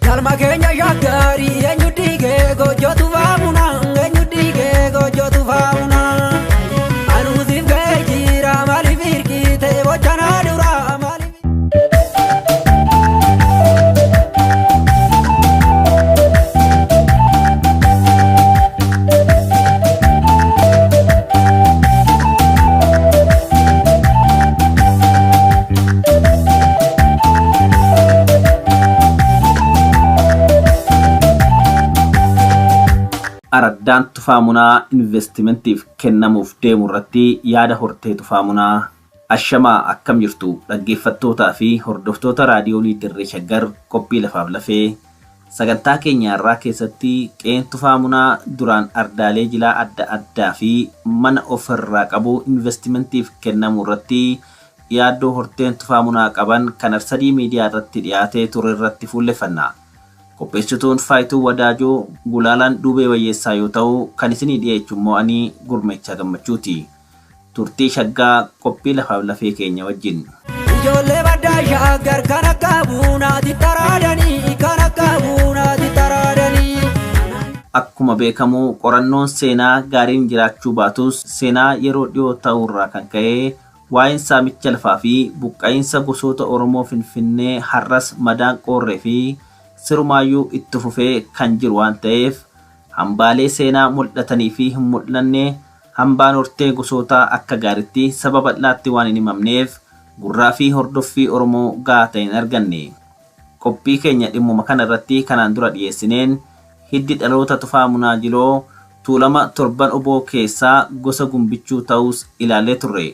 Kalma keenya shagari eenyu dhigee gochootu faamuna eenyu dhigee gochootu faamuna anuutiif ga'ee jira maaliif hirkitee bochanaa dura maaliif. Araddaan tufaamunaa investimentiif kennamuuf deemu irratti yaada hortee tufaamunaa ashamaa akkam jirtu dhaggeeffattootaa fi hordoftoota raadiyoo Dirree Shaggar qophii lafaaf lafee sagantaa keenya irraa keessatti qeen tufaamunaa duraan ardaalee jilaa adda addaa fi mana ofirraa qabu investimentiif kennamu irratti yaaddoo horteen tufaamunaa qaban kan Arsadii miidiyaa irratti dhiyaatee ture irratti fuulleffanna. Qopheessituun Faayituu Wadaajoo Gulaalaan Duubee Wayyeessaa yoo ta'u kan isinii dhiyeessu immoo ani Gurmeechaa Gammachuuti. Turtii shaggaa qophii lafaaf lafee keenya wajjin. Ijoollee baddaa shaggar kan akka buunaati taraadanii kan akka buunaati taraadanii. Akkuma beekamu qorannoon seenaa gaariin jiraachuu baatus seenaa yeroo dhiyoo ta'urraa kan ka'e waa'een saamicha lafaa fi buqqa'iinsa gosoota Oromoo Finfinnee har'as madaan qoorree fi sirumayyuu itti fufee kan jiru waan ta'eef hambaalee seenaa mul'atanii fi hin mul'anne hambaan hortee gosoota akka gaariitti sababa bal'aatti waan hin himamneef gurraa fi hordoffii Oromoo gahaa ta'e hin arganne. Qophii keenya dhimmuma kana irratti kanaan dura dhiyeessineen hiddi dhaloota tufaamunaa jiloo tuulama torban oboo keessaa gosa gumbichuu ta'us ilaalee turre.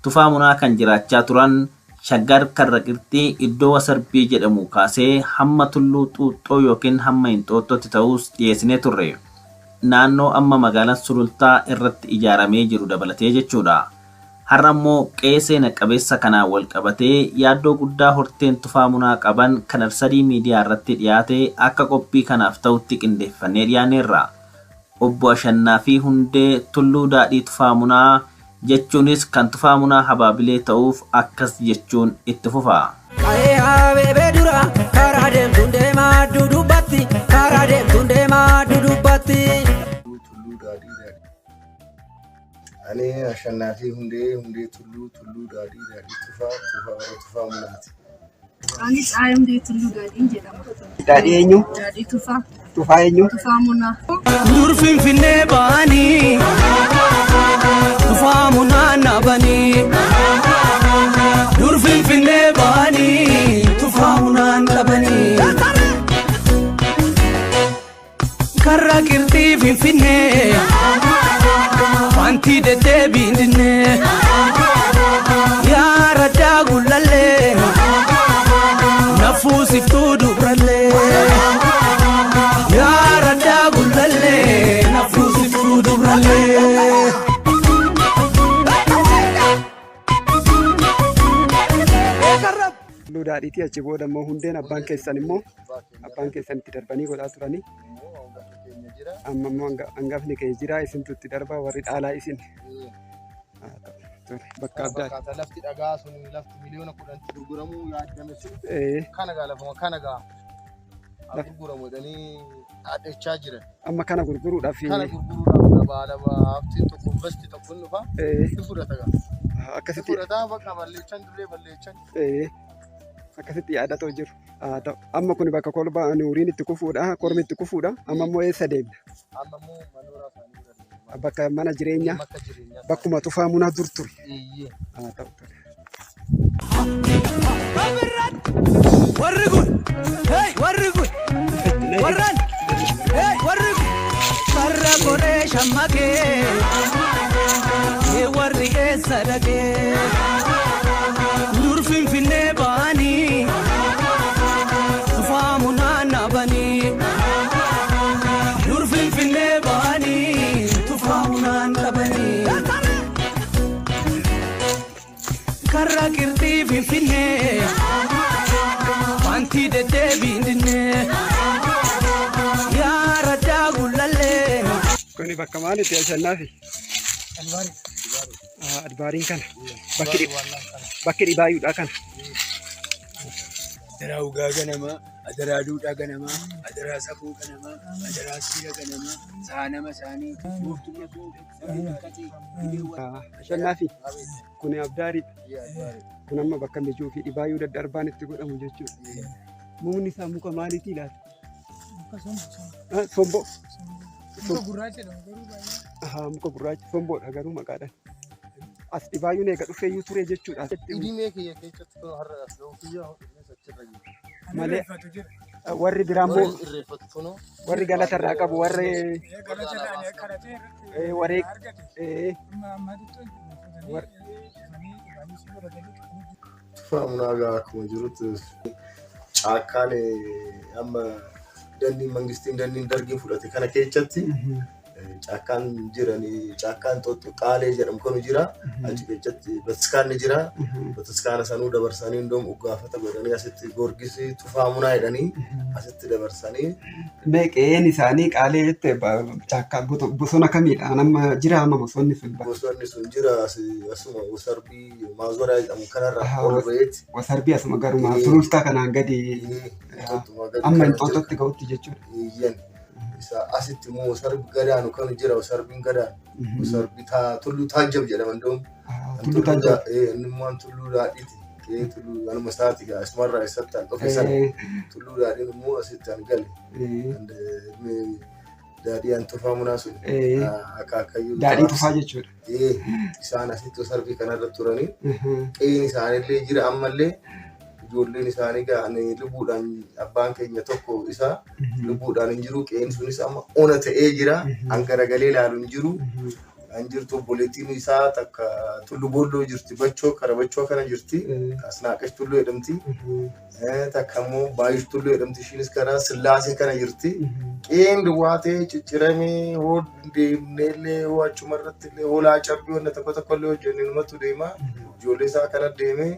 Tufaamunaa kan jiraachaa turan Shaggar karra qirxii iddoo Wasarbii jedhamu kaasee hamma tulluu Xuuxxoo yookiin hamma Hinxooxxootti ta'us dhiyeessinee turre. Naannoo amma magaalaan Sulultaa irratti ijaaramee jiru dabalatee jechuudha. Har'a immoo qe'ee seena qabeessa kanaan wal qabatee yaaddoo guddaa horteen tufaamunaa qaban kan Arsadii miidiyaa irratti dhiyaate akka qophii kanaaf ta'utti qindeeffannee dhiyaanneerra. Obbo Ashannaa fi Hundee Tulluu Daadhii Tufaamunaa jechuunis kan tufaamunaa habaabilee ta'uuf akkas jechuun itti fufa. Ka'ee habeebee dura karaa deemtuun deemaa dudubbatti karaa deemtuun deemaa dudubbatti. Ani Ashannaa fi Hundee Tulluu Daadhii Tufaamunaati. Ani Tsaayee Hundee Tulluu Daadhiin jedhama. Daadhii eenyu? Daadhii Tufaa. Tufaa eenyu? Tufaamunaa. Dur Finfinnee baanii tufaamunaa nabanii. Dur Finfinnee baanii tufaamunaa nabanii. Karra qirxii Finfinnee wanti deddeebiin dinnee yaa raddaa gullallee nafuusiftuu dubrallee. Yaa raddaa gullallee nafuusiftuu dubrallee. Tulluu Daadhiitii achi booda immoo Hundeen abbaan keessan itti darbanii godhaa turanii. Amma immoo hangafni kee jira isintu itti darbaa warri dhaalaa isin. Bakka addaa. Lafti dhagaa sun lafti miliyoona 10 gurguramuu yaadame sun kana gaa lafuma kana gaa gurguramuudhanii dhaadhachaa jiran. Amma kana gurguruudhaaf gabaa haftiin tokko investi tokko hin dhufa ni fudhata gaa. Akkasitti fudhataa bakka balleechan dirree balleechan. Akkasitti yaadatoo jiru. Amma kun bakka kolbaa nuuriin itti kufuudha, kormi itti kufuudha. Amma immoo eessa deemna? Amma immoo manooraa isaanii bakka mana jireenyaa bakkuma tufaamunaa dur ture. Warri kun warri kun warran warri kun karra godhee shammakee warri keessa dhaqee dur Finfinnee baanii tufaamunaa nabanii. Dur Finfinnee baanii tufaamunaa nabanii. Karra qirxii Finfinnee wanti deddeebiin dinnee yaa raddaa gullallee. Kuni bakka maalitti Ashannaafi? Adbaariin kana bakki dhibaayyuudha kana. adaraa ugaa ganama, adaraa duudhaa ganama, adaraa safuu ganama, adaraa siira ganama, saanama isaanii, gooftummaa Ashannaafi kun abdaariidha. Kun amma bakka mijuu fi dhibaayyuu daddarbaan itti godhamu jechuudha. Mukni isaa muka maaliitii laata? Somboo. Muka gurraacha jedhamu garuu baay'ee. Muka gurraacha somboodha garuu maqaadhaan. As dhibaayyuun eega dhufeeyyuu ture jechuudha. Dhibee kiyya keessatti har'a as ga'u kiyya achirra jiru. Malee warri biraa immoo Irreeffatu kunoo. warri galatarraa qabu warri warri Tufaamunaa gaa akkuma jirutti caakkaan amma dandiin mangistiin dandiin dargiin fudhate kana keessatti caakkaan jiranii caakkaan qaalee jedhamu kanu jira achi keessatti bataskaanni jira bataskaana sanuu dabarsanii indoom uggaafata godhanii asitti gorgisi tufaamunaa jedhanii asitti dabarsanii. Meeqeen isaanii qaalee jettee caakkaa bosona kamiidha? Amma jira amma bosonni sun. Bosonni sun jira asuma wasarbii maazoraa jedhamu kanarra ol ba'eeti. Wasarbii asuma garuma sulultaa kanaan gadi amma Inxooxxootti ga'utti jechuudha. Isa asitti immoo wasarbi gadaanu kan jira wasarbiin gadaan wasarbi tulluu taajjab jedhama indoom Tulluu taajjab inni immoo tulluu daadhiiti tulluu anuma isaati gaa isumarraa isatti an dhufe sana tulluu daadhiin immoo asitti an gale daadhii an tufaamunaa sun akaakayyuu daadhii tufaa jechuudha. Isaan asitti wasarbii kanarra turanii qe'een isaanillee jira ammallee ijoolleen isaanii ga'anii lubbuudhaan abbaan keenya tokko isaa lubbuudhaan hin jiru qe'een sunis amma ona ta'ee jira an garagalee ilaalu hin jiru an jirtu obboleettiin isaa takka tullu boolloo jirti bachoo kana jirti asnaaqash tulluu jedhamti takka immoo baay'ish tulluu jedhamti ishiinis karaa sillaasee kana jirti qe'een duwwaa ta'ee cicciramee hoo deemneellee hoo achuma irratti illee hoolaa cabbii wanta tokko illee hojjennee numatu deema ijoollee isaa kana deemee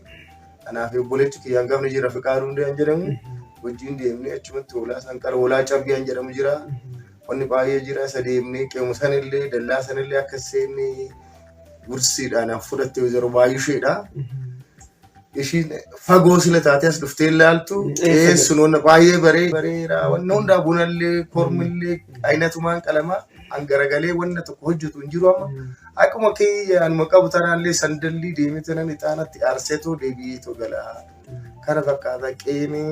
kanaaf obboleetti kiyyaan gafni jira fiqaaduu hundee jedhamu wajjin deemnee achumatti hoolaa sanqara hoolaa cabbii jedhamu jira wanni baay'ee jira isa deemnee qe'uma sanillee dallaa sanillee akka seenne gursiidhaan fudhatte yeroo baay'isheedha. Ishiin fagoo sila taate as dhuftee ilaaltu sunoonna baay'ee bareeraa wanna hundaa bunallee kormillee aynatumaan qalamaa an garagalee wanna tokko hojjetu hin jiru amma akkuma anuma qabu tanaallee sandallii deemee tanan ixaanatti aarseetoo deebi'eetoo galaa kana fakkaata qe'ee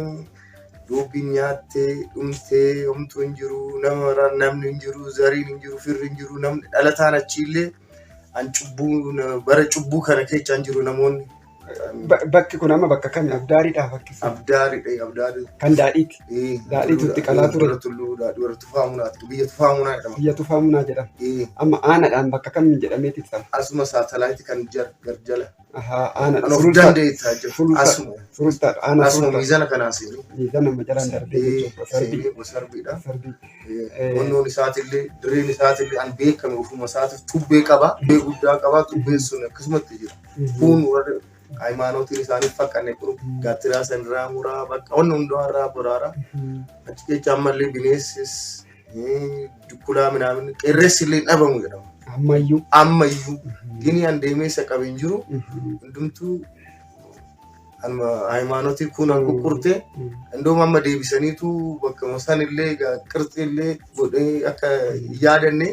dubbiin nyaattee dhumtee homtuu hin jiru namni hin jiru zariin hin jiru firri hin jiru namni dhalataan achiillee an bara cubbuu kana keessa hin jiru namoonni. Bakki kun amma bakka kami? Abdaariidha bakki sun. Abdaarii. Kan daadhiiti. Daadhiitutti qalaa ture. Warra tufaamunaati. Biyya tufaamunaa jedhama. Biyya tufaamunaa jedhama. Amma aanaadhaan bakka kamiin jedhameeti ibsama? Asuma saatalaayiti kan garjala. Aanaadhaan. Of dandeettaa jiru. Asuma miizana kanaan seenu. Miizana amma jalaan darbee jechuudha. Wasarbiidha. Wannoon isaatillee dirreen isaatillee an beekame ofuma isaatiif tubbee qaba. Tubbee guddaa qaba. Tubbeen sun akkasumatti jira. Kun warra ሃይማኖትን isaanii fakkanne kun gaattiraa sanirraa muraa bakka wanna hundaarraa boraara achi keessa ammallee bineensis dukkulaa minaamin qeerreessillee dhabamu jedhama. Ammayyuu gini an deemee isa qabee hin jiru hundumtuu ሃይማኖtii kun an quqqurte indoom amma deebisaniitu bakka sanillee qirxiillee godhee akka yaadanne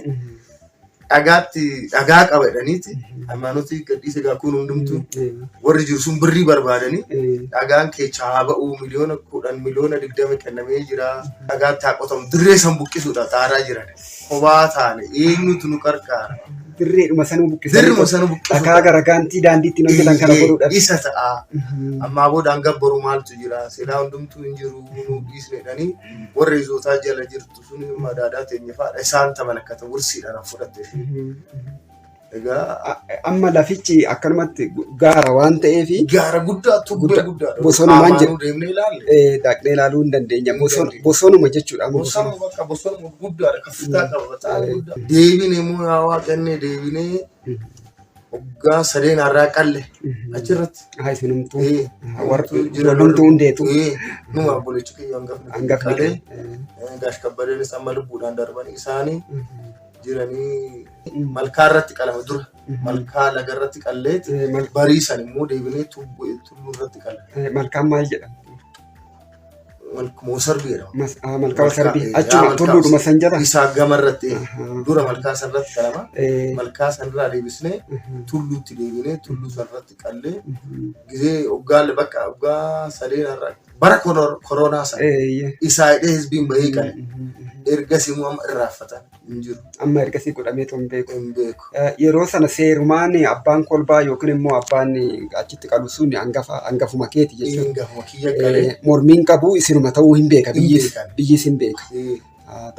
dhagaa qaba jedhaniiti ሃይማኖtii gadhiise gaa kun hundumtuu warri jiru sun birrii barbaadanii dhagaan keessa haa ba'u miliyoona 10 miliyoona 20 kennamee jira dhagaatti haa qotamu dirree san buqqisuudha xaaraa jiran kophaa taane eenyutu nu qarqaara. Dirreedhuma sanuu buqqisanii dhagaa garagaantii daandiitti hojjetan kana godhuudha. Isa ta'a ammaa boodaan gabbaru maaltu jira silaa hundumtuu hin jiru nu dhiisneedhanii warra izootaa jala jirtu sun madaadaa teenya fa'aadha isaan taman akka ta'u wursiidhaan fudhatte. Amma lafichi akkanumatti gaara waan ta'eef gaara guddaa tubbee guddaadha. Bosonumaan jedhu deemnee ilaalle. Dhaqnee ilaaluu hin dandeenya. Bosonuma jechuudha. Bosonuma bakka bosonuma guddaadha kaffitaa qaba. Deebinee immoo yaa waaqannee deebinee waggaa 3 har'aa qalle achirratti. Isinumtuu warrumtuu hundeetu. Numa obboleechi kiyya hangafni gaash kabbadeenis amma lubbuudhaan darbanii isaanii jiranii malkaa irratti qalama dura malkaa laga irratti qalleet bariisan immoo deebinee tulluu irratti qalla. Malkaan maal jedhama? malkumoo sarbiidha. Malkaa sarbii achuma tulluudhuma san jala. Isaa gamarratti dura malkaa sanarratti qalama. Malkaa sanarraa deebisnee tulluutti deebinee tulluu sanarratti qallee gizee waggaa sadeenarraa bara koronaa sana isaa hidhee hizbiin bahee qale. Ergasii immoo amma irraanfatan hin jiru. Amma ergasii godhameetu hin beeku. Yeroo sana seerumaan abbaan kolbaa yookiin immoo abbaan achitti qalu sun hangafuma keeti jechuudha. Hangafuma kiyya qalee. Mormiin qabu isinuma ta'uu hin beeka biyyis hin beeka.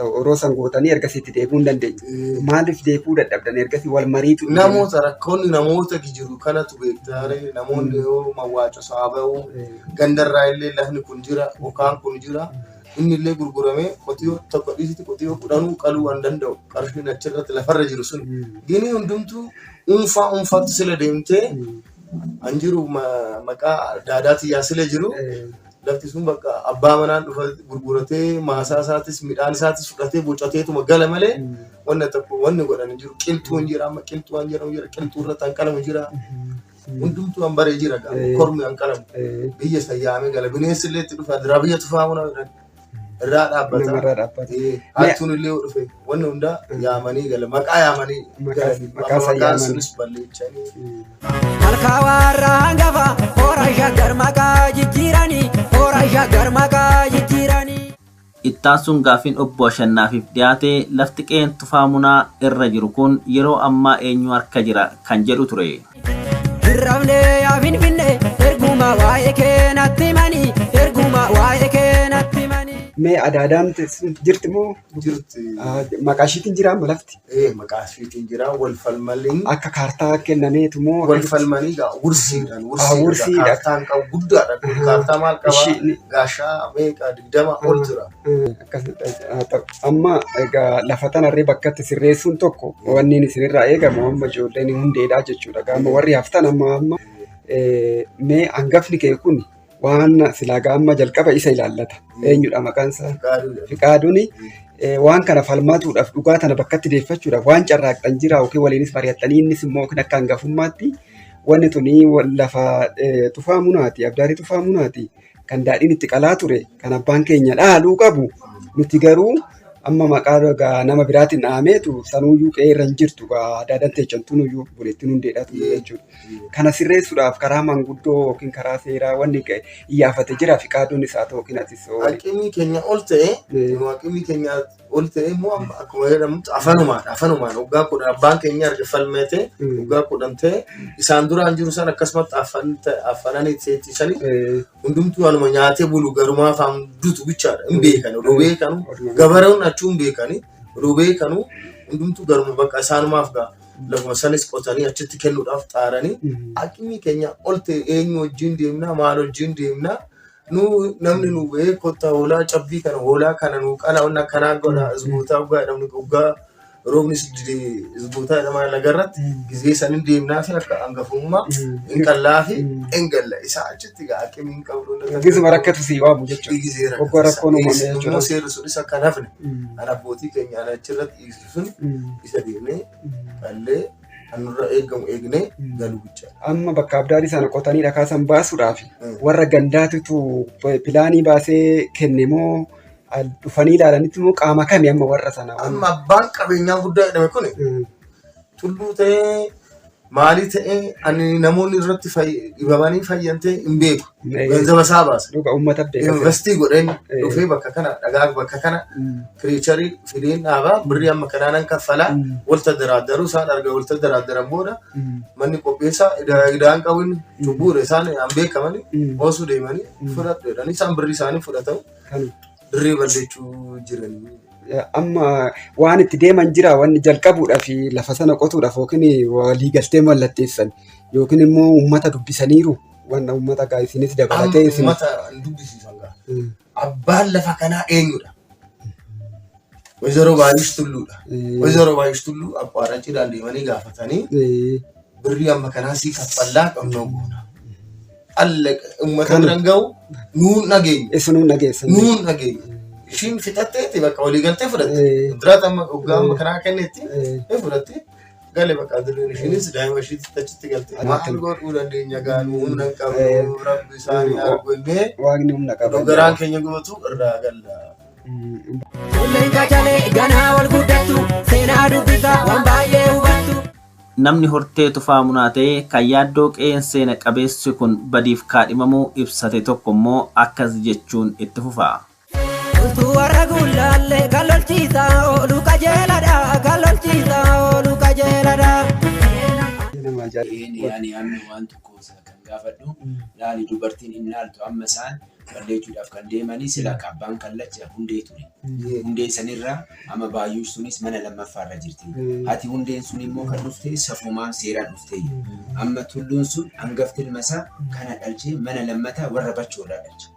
Yeroo san gootanii ergasiitti deebuu hin dandeenye. Maaliif deebuu dadhabdan ergasii wal mariitu? Namoota rakkoonni namoota jiru kanatu beektaare namoonni yoo mawwaaca saaba'uu gandarraa illee lafni kun jira yookaan kun jira. Inni illee gurguramee qotiyyoo tokko dhiisitti qotiyyoo kudhanuu qaluu waan danda'u qarshiin achirratti lafarra jiru sun gini hundumtuu dhuunfaatti sila deemtee an jiru maqaa daadaatii yaa sila jiru lafti sun bakka abbaa manaan dhufa gurguratee maasaa isaatis midhaan isaatis fudhatee bocateetuma gala malee wanni godhan hin jiru qilxuu hin jira amma qilxuu waan jedhamu jira qilxuu irratti hanqalamu jira. Hundumtuu an baree jira kormi hanqalamu biyya sayyaamee gala bineensi illee itti dhufa dira biyya tufaamuna irraa dhaabbata. Hattuun illee dhufe wanni hundaa yaamanii gala maqaa yaamanii maqaan sunis balleechanii. Malkaa warra hangafa hoora shaggar maqaa jijjiiranii hoora shaggar maqaa jijjiiranii. Ittaansuun gaafiin obbo Ashannaafif dhiyaate lafti qeen tufaamunaa irra jiru kun yeroo ammaa eenyu harka jira kan jedhu ture. Hirrabnee yaa Finfinnee erguma waa'ee keenatti manii erguma waa'ee keenatti manii. Mee adaadaan jirti moo? Jirti. Maqaa ishiitiin jira amma lafti? Maqaa ishiitiin jira wal falmaliin. Akka kaartaa kennameetu moo? Wal falmanii wursiidhaan. Wursiidha. Kaartaan qabu guddaadha. Kaartaa maal qabaa? Gaashaa meeqa 20 ol jira. Amma egaa lafa tanarree bakkatti sirreessuun tokko wanni isinirraa eegamu amma ijoolleen hundeedhaa jechuudha. Gaama warri haftan amma mee hangafni kee kun waan silaa gaama jalqaba isa ilaallata. Eenyudha maqaan isaa? Fiqaaduuni. Waan kana falmatuudhaaf dhugaa tana bakkatti deeffachuudhaaf waan carraaqxan jira yookiin waliinis mari'attanii innis immoo akka hangafummaatti wanni tuni lafa tufaamunaati abdaarii tufaamunaati kan daadhiin itti qalaa ture kan abbaan keenya dhaaluu qabu nuti garuu amma maqaa nama biraatiin dhaameetu sanuuyyuu qeerra hin jirtu daadaan teechantuunuyyuu buleettiin hundeedhaatu jechuudha. Kana sirreessuudhaaf karaa manguddoo yookiin karaa seeraa wanni iyyaafate jira Fiqaaduunis haa ta'u yookiin atis. Haqimii keenya ol ta'e immoo akkuma jedhamutti afanumaan waggaa kudhan abbaan keenya erga falmate waggaa kudhan ta'e isaan duraan jiru san akkasumatti afananii seettisanii hundumtuu anuma nyaatee bulu garumaa faan dutu bichaadha hin beekan oduu beekanu gabareewwan achuun beekanii oduu beekanu hundumtuu garuma bakka isaanumaaf ga'a. Lafuma sanis qotanii achitti kennuudhaaf xaaranii haqimii keenya ol ta'e eenyu wajjin deemnaa maal wajjin deemnaa namni nu ba'ee kotta hoolaa cabbii kana hoolaa kana nu qala onna kanaa godha isbootaa ugaa jedhamni ugaa roobnis isbootaa jedhamaa lagarratti gizee sanin deemnaa fi akka hangafummaa hin qallaa fi hin galla isaa achitti haqimii hin qabdu. Gisuma rakkatu si waamu jechuudha. Goggoo rakkoon uumame jechuudha. Seerri sunis akka nafne kan abbootii keenya achirratti dhiisu sun isa deemnee qallee anurra eegamu eegnee galuu bicha. Amma bakka abdaarii sana qotanii dhakaasan baasuudhaaf warra gandaatitu pilaanii baasee kenne moo dhufanii ilaalanitti moo qaama kami amma warra sana? Amma abbaan qabeenyaa guddaa jedhame kun tulluu ta'ee maalii ta'ee ani namoonni irratti dhibamanii fayyantee hin beeku. Ganzaba isaa baasa. Uummata beekaa. Investii godheen dhufee bakka kana dhagaa bakka kana kiriicharii fideen dhaabaa birrii amma kanaan kaffalaa walta daraaddaruu isaan arga walta daraaddaran booda manni qopheessaa idaan qabuun cubbuure isaan an beekamanii oosuu deemanii fudhadhu jedhanii isaan birrii isaanii fudhatamu birrii balleechuu jiranii. Amma waan itti deeman jira wanni jalqabuudhaaf lafa sana qotuudhaaf yookiin walii galtee mallatteessan yookiin immoo uummata dubbisaniiru waan uummata gaa isinis dabalatee isin. Uummata dubbisiisan gaa. Abbaan lafa kanaa eenyudha? Wayzaroo Baay'ish Tulluudha. Wayzaroo Baay'ish Tulluu abbaadhaan cidhaan deemanii gaafatanii birrii amma kanaa sii kaffallaa qabnoo goona. Uummata biraan gahu nuun nageenya. Isinuun nageessan. Nuun nageenya. Shin fixattee bakka walii galtee fudhatte. Duraata amma waggaa amma kanaa kennetti fudhatte gale bakka dirreen ishiinis daa'ima ishiitti achitti galte. Maal godhuu dandeenya gaanu humna hin qabnu rabbi isaanii argunnee Waaqni humna qaba. garaan keenya gootu irraa galla. Tulleen qacalee ganaa wal guddattu seenaa dubbisaa waan baay'ee hubattu. Namni hortee tufaa munaa ta'e kan yaaddoo qe'een seena qabeessi kun badiif kaadhimamuu ibsate tokko immoo akkas jechuun itti fufa. Tultuu warra gullaallee kan lolchiisaa oolu qajeeladha kan lolchiisaa oolu qajeeladha. Ani amma waan tokko kan gaafadhu laali dubartiin hin laaltu amma isaan balleechuudhaaf kan deemanii sila qabbaan kallacha hundee ture. Hundee sanirraa amma baay'uu sunis mana lammaffaarra jirti. Ati hundeen sun immoo kan dhufte safumaan seeraan dhufte. Amma tulluun sun hangafti ilmasaa kana dhalchee mana lammataa warra bachoodhaa dhalche.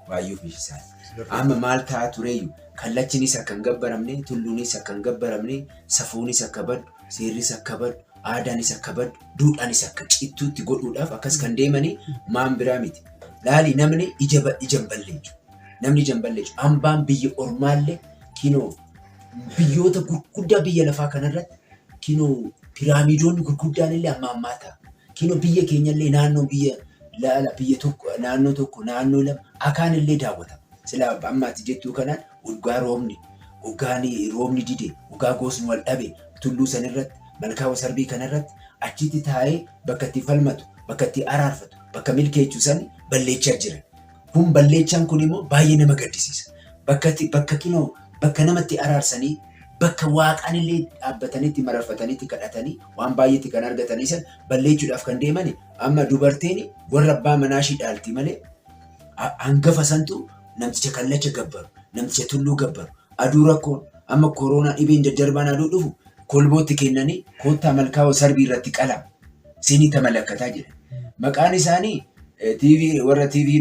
Baay'uu fishisaa. Amma maal ta'a tureeyyu kallachinis akka hin gabbaramne tulluunis akka hin gabbaramne safuunis akka baddu seerris akka baddu. Aadaanis akka baddu, duudhaanis akka cittuutti godhuudhaaf akkas kan deemanii maan biraa miti. Laali namni ijaan balleessu. Namni ijaan balleessu. Hambaan biyya ormaallee kinoo biyyoota gurguddaa biyya lafaa kanarratti kinoo piraamiidoonni gurguddaan illee amma ammaa ta'a. Kinoo biyya keenyallee naannoo biyya tokko naannoo lama akaan illee daawwatama. Sila ammaatti jettuu kanaan urgaa roobni dide, urgaa gosni wal dhabe tulluu sanirratti. Malkaa wasarbii kanarratti achitti taa'ee bakka itti falmatu, bakka itti araarfatu, bakka milkeechuu sani balleechaa jiran. Kun balleechaan kun immoo baay'ee nama gaddisiisa. Bakka namatti araarsanii, bakka waaqaan illee dhaabbataniitti mararfataniitti kadhatanii waan baay'eetti kan argatanii san balleechuudhaaf kan deemani. Amma dubartiin warra abbaa manaashii dhaalti malee hangafa santu namticha kallacha gabbaru, namticha tulluu gabbaru, aduu rakkoon amma kooroonaa dhibeen daddarbaan aduu dhufu. Kolbootti kennanii koottaa malkaa wasarbii irratti qalaa siinii tamalakkataa jira. Maqaan isaanii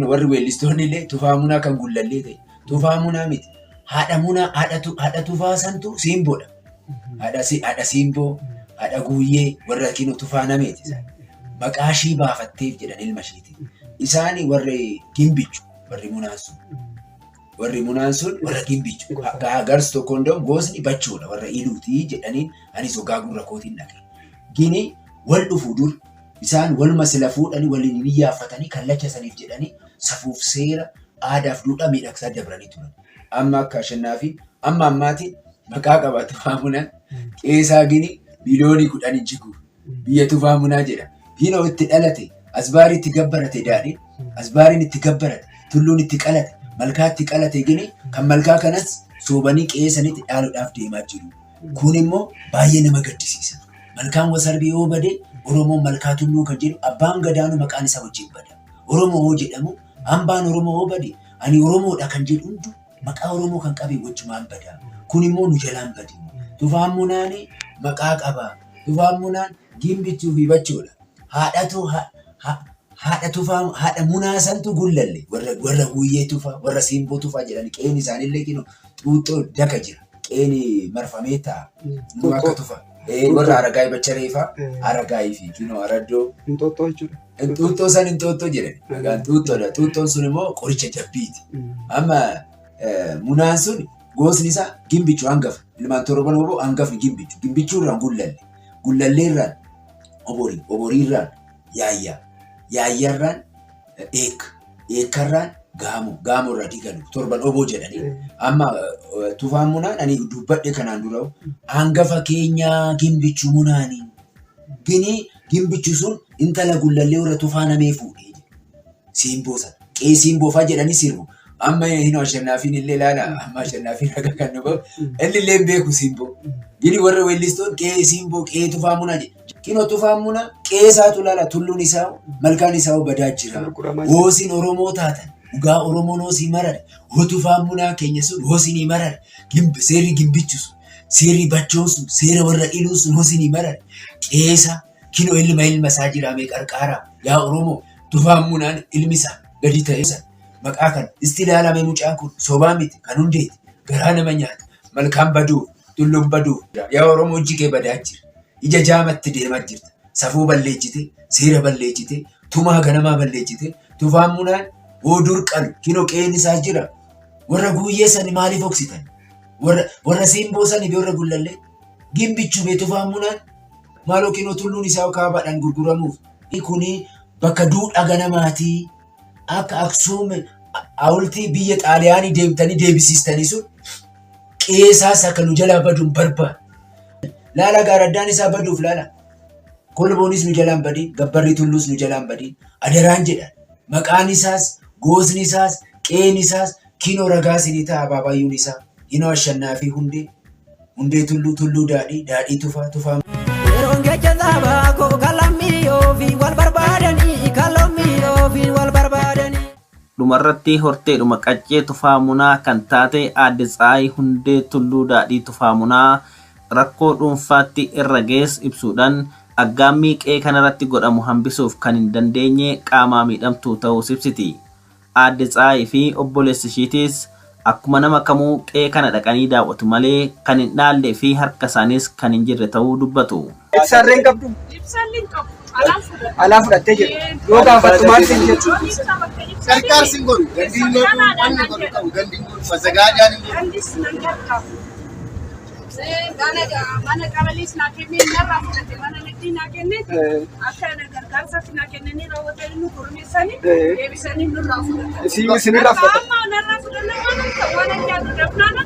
warri weellistoonni illee tufaa munaa kan gullallee ta'e. Tufaa munaa miti. Haadha tufaa santu siimboodha. Haadha siimboo, haadha guuyyee warra kinoo tufaa nameeti. Maqaa ishii baafatteef jedhan ilma ishiiti. Isaanii warri gimbichu warri munaan sun. Warri munaan sun warra gimbichu. Garsi tokko hundoo gosni bachoodha warra iluutii jedhaniin anis ogaa gurra kootiin dhaqe. Gini wal dhufu dur isaan waluma sila fuudhanii waliin biyyaaffatanii kallacha saniif jedhanii safuuf seera aadaaf duudhaa miidhagsaa dabranii turan. Amma akka ashannaafi amma ammaatiin maqaa qaba tufaa munaan qeesaa gini biliyoonii 10 jigu biyya tufaa munaa jedha. Ginoo itti dhalate asbaarii itti gabbarate daadhiin asbaariin itti gabbarate tulluun itti qalate. Malkaatti qalate gini kan malkaa kanas soobanii qeessanitti dhaaluudhaaf deemaa jiru. Kun immoo baay'ee nama gaddisiisa. Malkaan wasarbii yoo bade Oromoon malkaa tulluu kan jedhu abbaan gadaanu maqaan isaa wajjin bada. Oromoo yoo jedhamu hambaan Oromoo yoo bade ani Oromoodha kan jedhu hundu maqaa Oromoo kan qabe wajjumaan bada. Kun immoo nu jalaan bade. Tufaan munaan maqaa qaba. Tufaan munaan gimbichuu fi bachoodha. Haadha munaa santu gullalle warra guyyee tufaa warra siimboo tufaa jedhani qeeni isaanillee kinoo xuuxxoo daka jira qeeni marfamee ta'a nu akka tufaa warra aragaayii bachareefaa aragaayii fi kinoo araddoo Inxooxxoo jechuudha. xuuxxoo san inxooxxoo jedhani maqaan xuuxxoodha xuuxxoon sun immoo qoricha jabbiiti amma munaan sun gosni isaa gimbichuu hangafa ilmaan torban oboo hangafni gimbichuurraan gullalleerraan oboriirraan yaayyaa. Yaayyarraan eekkarraan gaamoorraa digalu torban oboo jedhanii. Amma tufaan munaan ani dubbadhe kanaan dura hangafa keenyaa gimbichuu munaanii. Gini gimbichu sun intala gullallee warra tufaa namee fuudhee siimboo sana qee siimboofaa jedhanii sirbu. Amma hin ashannaafiin illee ilaala amma ashannaafiin raga kan nu bahu inni illee beeku siimboo. Gini warra weellistoon qee siimboo qee tufaa munaa jedhe. Kinoo tufaan munaa qeesaatu laala tulluun isaa malkaan isaa badaa jira. Hoosiin Oromoo taatan dhugaa Oromoon hoosii marare. Hoo tufaan munaa keenya sun hoosii marare. Seerri gimbichu sun seerri bachoon sun seera warra iluu sun hoosii marare. Qeesa kinoo ilma isaa jiraamee qarqaaraa yaa Oromoo tufaan munaan ilmi isaa gadi ta'e sana maqaa kan isti ilaalamee mucaan kun sobaa miti kan hundeeti garaa nama nyaata malkaan baduu tulluun baduu yaa Oromoo hojii kee badaa jira. Ija jaamatti deemaa jirta. Safuu balleechite, seera balleechite, tumaa ganamaa balleechite, tufaan munaan dur qalu kinoo qeen isaa jira. Warra guyyee sani maaliif oksitan? Warra siimboo sani warra gullallee gimbichuu bee tufaan munaan Maaloo kinoo tulluun isaa kaabaadhaan gurguramuuf. Kuni bakka duudhaa ganamaatii akka Aksuum hawultii biyya Xaaliyaanii deemtanii deebisiistanii sun qeessaas akka nu jalaa baduun barbaada. Laala gaaraddaan isaa baduuf laala. Kolboonis nu jalaan badii, gabbarri tulluus nu jalaan badii. Adaraan jedhan maqaan isaas, goosni isaas, qeen isaas, kinoo ragaa sinii ta'a abaabayyuun isaa. Hinoo ashannaa fi hundee tulluu daadhii, daadhii tufaa. Yeroon geejja saabaa koo kalammii ofii wal barbaadanii kalammii ofii wal barbaadanii. Dhumarratti horteedhuma qaccee tufaamunaa kan taate aadde Tsaayii hundee tulluu daadhii tufaamunaa rakkoo dhuunfaatti irra gees ibsuudhaan aggaammii qe'ee kanarratti godhamu hambisuuf kan hin dandeenye qaamaa miidhamtuu ta'uu ibsiti. Aadde Tsaayii fi obboleessi ishiitis akkuma nama kamuu qe'ee kana dhaqanii daawwatu malee kan hin dhaallee fi harka isaanis kan hin jirre ta'uu dubbatu. Ibsarreen qabdu. Ibsaalleen qabu. Alaa fudhattee jirtu. Yoo gaafattu maal siin jettu? Sarkaar sin godhu gandiin wanni godhu qabu gandiin godhu masagaadhaan hin godhu. Gandis nan gargaaru. Mana qabalees naa kennee narraa fudhate mana nagdii naa kennee akka gargaarsaatti naa kennanii raawwatanii nu gurmeessanii deebisanii nurraa fudhatan. Isinirraa fudhatan. Amma narraa fudhannaan waan nyaatu dhabnaana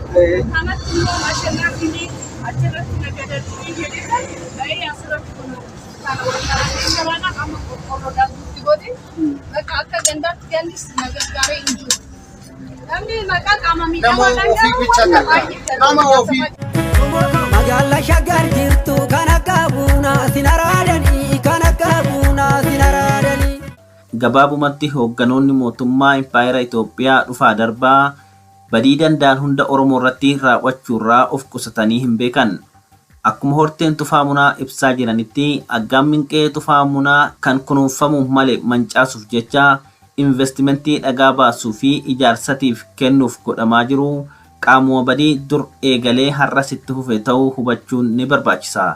kanatti immoo mashannaa finee achirratti nagadanii jedheedhaan ba'ee asirratti kunoo kana wal garaana amma qorqorroodhaan nutti godhe bakka akka gandaatti gandis na gargaaree hin jiru. Namni maqaa qaama miidhamaa nama ofii. Magaalaa Shaggar jirtu kan akka bunaa sin araadanii kan akka bunaa sin araadanii. Gabaabumatti hoogganoonni mootummaa Impaayera Itoophiyaa dhufaa darbaa badii danda'an hunda Oromoo irratti raawwachuurraa of qusatanii hin beekan. Akkuma horteen tufaamunaa ibsaa jiranitti aggaammiin qe'ee tufaamunaa kan kunuunfamuuf malee mancaasuuf jecha investimentii dhagaa baasuu fi ijaarsatiif kennuuf godhamaa jiru. Qaamuma badii dur eegalee har'as itti fufe ta'uu hubachuun ni barbaachisa.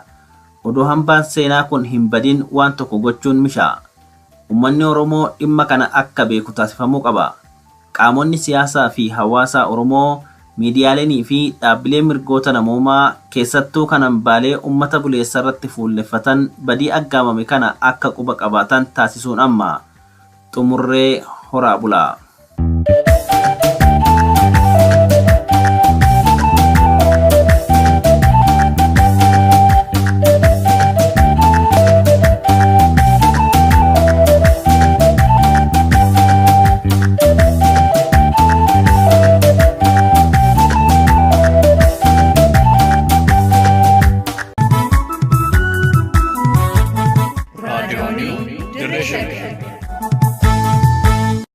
Odoo hambaan seenaa kun hin badin waan tokko gochuun misha. Uummanni Oromoo dhimma kana akka beeku taasifamuu qaba. Qaamonni siyaasaa fi hawaasaa Oromoo, miidiyaaleenii fi dhaabbilee mirgoota namoomaa keessattuu kanan baalee uummata buleessa irratti fuulleffatan badii aggaamame kana akka quba qabaatan taasisuun amma. Xumurree horaa bulaa. Radio New Generation.